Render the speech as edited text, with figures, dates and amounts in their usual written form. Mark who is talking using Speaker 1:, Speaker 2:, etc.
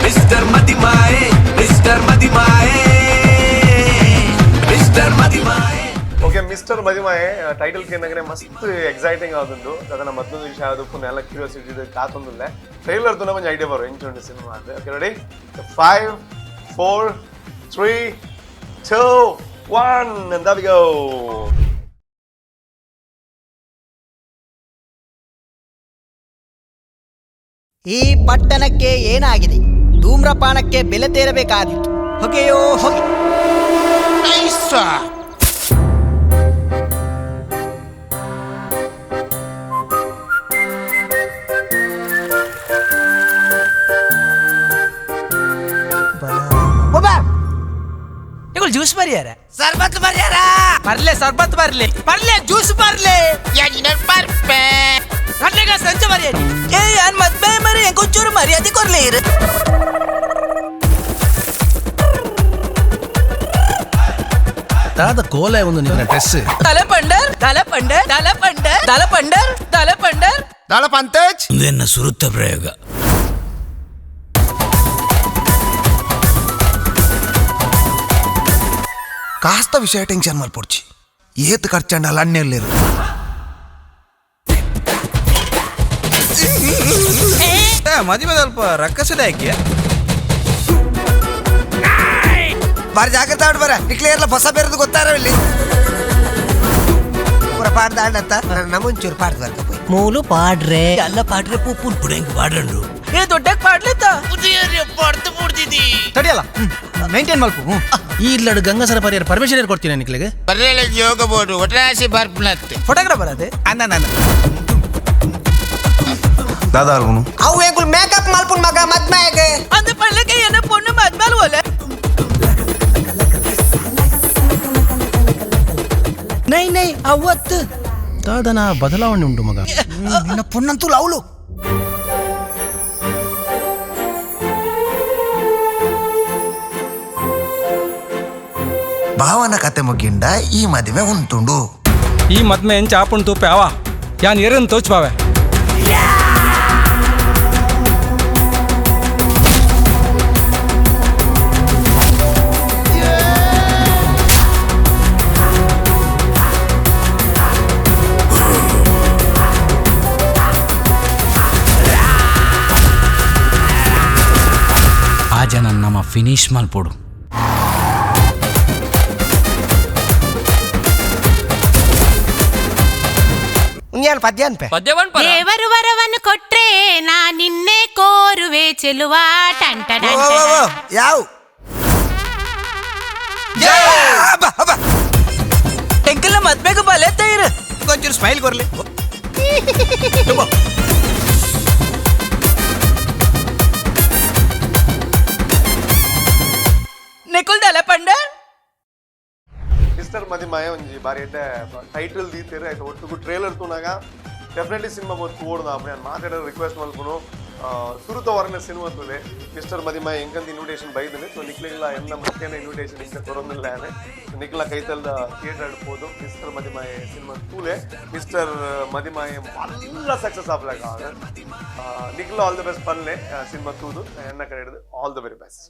Speaker 1: Mister Madimaye mister Madimaye mister Madimaye.
Speaker 2: Okay, mister Madimaye title ಕೇಂದ್ರೆ ಮಸ್ತ್ exciting ಆದದ್ದು ಅದನ್ನ ಮತ್ತೊಂದು ವಿಷಯ ಆದಕ್ಕೂ ಎಲ್ಲ ಕ್ಯೂರಿಯಾಸಿಟಿ ಕಾತೊಂದಿಲ್ಲ ಟ್ರೈಲರ್ ತು ನಮಗೆ ಐಡಿಯಾ ಬರೋ ಎಂಚು ಸಿನಿಮಾ ಅಂದ್ರೆ. Okay ready, 5 4 3 2 1 and there we go.
Speaker 3: ಈ ಪಟ್ಟಣಕ್ಕೆ ಏನಾಗಿದೆ? ಧೂಮ್ರಪಾನಕ್ಕೆ ಬೆಲೆ ತೆರಬೇಕಾದಿತ್ತು. ಹೊಗೆಯೋ ಹೊಗೆ.
Speaker 4: ಜ್ಯೂಸ್ ಬರ್ಯಾರ,
Speaker 3: ಸರ್ಬತ್ ಬರ್ಯಾರ,
Speaker 4: ಬರ್ಲೆ ಸರ್ಬತ್ ಬರ್ಲಿ, ಬರ್ಲೆ ಜ್ಯೂಸ್ ಬರ್ಲೆ, ಬರ್ಲೆಗ ಸಂಜೆ ಬರ್ಯಾರಿ. ಏ ಯಾನ್ ಮದ್ವೆ ಮರಿ ಕೊಂಚೂರು ಮರ್ಯಾದೆ ಕೊರ್ಲಿ ಇರು.
Speaker 5: ತಾದ ಕೋಲ ಒಂದು ನಿನ್ನ ಡ್ರೆಸ್
Speaker 4: ತಲೆ ಪಂಡರ್ ತಲೆ ಪಂಡರ್ ತಲೆ ಪಂಡರ್ ತಲೆ ಪಂಡರ್ ತಲೆ ಪಂಡರ್
Speaker 5: ದಾಳ ಪಂತಜ್
Speaker 1: ಇದನ್ನ ಸುರುತ್ತ ಪ್ರಯೋಗ.
Speaker 5: ಕಾಸ್ತ ವಿಷಯ ಟೆನ್ಷನ್ ಮಲ್ಪೊಡ್ಚಿ ಏತ್ ಖರ್ಚಂಡ ಅಲ್ಲ ಅಣ್ಣೆಲ್ಲಿರು ಮದುವೆ ಸ್ವಲ್ಪ ರಕ್ಕಸದ ಯಾಕೆ
Speaker 3: ಬಾರಿ ಜಾಗ್ರತೆ ಆಡ್ ಬರ ನಿಕ್ಲಿಯರ್ಲ ಹೊಸ ಬೇರೆದು ಗೊತ್ತಾರ ಇಲ್ಲಿ ಪೂರ ಪಾಡ್ದ ಅಂತ ನಮ್ಮೊಂಚೂರು ಪಾಡ್ದ ಬರ್ಕ ಮೂಲು ಪಾಡ್ರೆ
Speaker 1: ಎಲ್ಲ ಪಾಡ್ರೆ ಪೂಪುನ್ ಪುಡೆಂಗ್ ಪಾಡ್ರಂಡ್ರು.
Speaker 4: ಏ ದೊಡ್ಡಕ್ ಪಾಡ್ಲಿತ್ತ
Speaker 5: ತಡಿಯಲ್ಲ ಮೇಂಟೈನ್ ಮಲ್ಪು ಈ ಇಲ್ಲಡು ಗಂಗಸರ ಪರಿಹಾರ ಪರ್ಮಿಷನ್ ಕೊಡ್ತೀನಿ ನಿಕ್ಲಿಗೆ
Speaker 6: ಬರ್ರೆಲ್ಲ ಯೋಗ ಬೋರ್ಡು ಒಟ್ರಾಸಿ ಬರ್ಪನತ್ತೆ
Speaker 4: ಫೋಟೋಗ್ರಾಫರ್ ಅದೇ
Speaker 5: ಅನ್ನ ದಾದಾ ಅಲ್ಗುನು
Speaker 3: ಅವು ಎಂಕುಲ್ ಮೇಕಪ್ ಮಲ್ಪುನ್ ಮಗ ಮದ್ಮೆಗೆ
Speaker 4: அந்த பல்லக்கு என்ன பொண்ணு மத்மால் ஓல ನೈ ನೈ ಅವತ್ತು
Speaker 5: ದಾದನ ಬದಲಾವಣೆ ಉಂಟು ಮಗ
Speaker 3: ನಿನ್ನ ಪುಣ್ಣಂತೂ ಲವ್ಲು
Speaker 5: ಭಾವನ ಕತೆ ಮುಗಿಂಡ ಈ ಮದುವೆ ಉಂಟುಂಡು.
Speaker 7: ಈ ಮದ್ಮೆ ಎಂಚ ಆಪುಣ್ ತೂಪೆ ಅವ ಯಾನ್ ಎರನ್ ತೋಚ್ಬಾವೆ
Speaker 1: ಆ ಜನ ನಮ್ಮ ಫಿನಿಶ್ ಮಾಡ್ಕೊಡು.
Speaker 8: ದೇವರು ವರವನ್ನು ಕೊಟ್ರೆ ನಾ ನಿನ್ನೆ ಕೋರುವೆ ಚೆಲುವ ಟಂಟ
Speaker 3: ಯಾವ
Speaker 4: ಎಂಕಲ್ನ ಮದ್ವೆಗೆ ಬಲೆ ತೈರ
Speaker 5: ಒಂಚೂರು ಸ್ಮೈಲ್ ಕೊರ್ಲಿ
Speaker 4: ನಿಕುಲ್ ತಲೆ ಪಂಡರ್
Speaker 2: ಮಿಸ್ಟರ್ ಮದಿಮಾಯೆ ಒಂಜಿ ಬಾರಿ ಎಡ್ಡೆ ಟೈಟಲ್ ದೀತೆರೆ ಆಯ್ತು ಒಟ್ಟುಗು ಟ್ರೇಲರ್ ತೂನಾಗ ಡೆಫಿನೆಟ್ಲಿ ಸಿನಿಮಾ ಬತ್ತು ಓಡ್ದ ಅಪ್ಪ ನಾನು ಮಾತಾಡೋ ರಿಕ್ವೆಸ್ಟ್ ಮಲ್ಪುನು ಸುರುತ ವರ್ಣ ಸಿನಿಮಾ ತುಲೆ ಮಿಸ್ಟರ್ ಮದಿಮಾಯೆ ಎಂಕಂತ ಇನ್ವಿಟೇಷನ್ ಬೈದಿನಿ ಸೊ ನಿಕ್ಲಿಲ್ಲ ಎನ್ನ ಮತ್ತೇನ ಇನ್ವಿಟೇಷನ್ ಇಂಕ ಕೊರೊಂದಿಲ್ಲ ನಿಕ್ಲ ಕೈತಲ್ದ ಥಿಯೇಟರ್ ಆಡ್ಬೋದು ಮಿಸ್ಟರ್ ಮದಿಮಾಯೆ ಸಿನಿಮಾ ತೂಲೆ ಮಿಸ್ಟರ್ ಮದಿಮಾಯೆ ಎಲ್ಲ ಸಕ್ಸಸ್ ಆಗ್ಲಾಗ ನಿಕ್ಲ ಆಲ್ ದ ಬೆಸ್ಟ್ ಪನ್ಲೆ ಸಿನಿಮಾ ತೂದು ಎನ್ನ ಕಡೆ ಹಿಡಿದು ಆಲ್ ದ ವೆರಿ ಬೆಸ್ಟ್.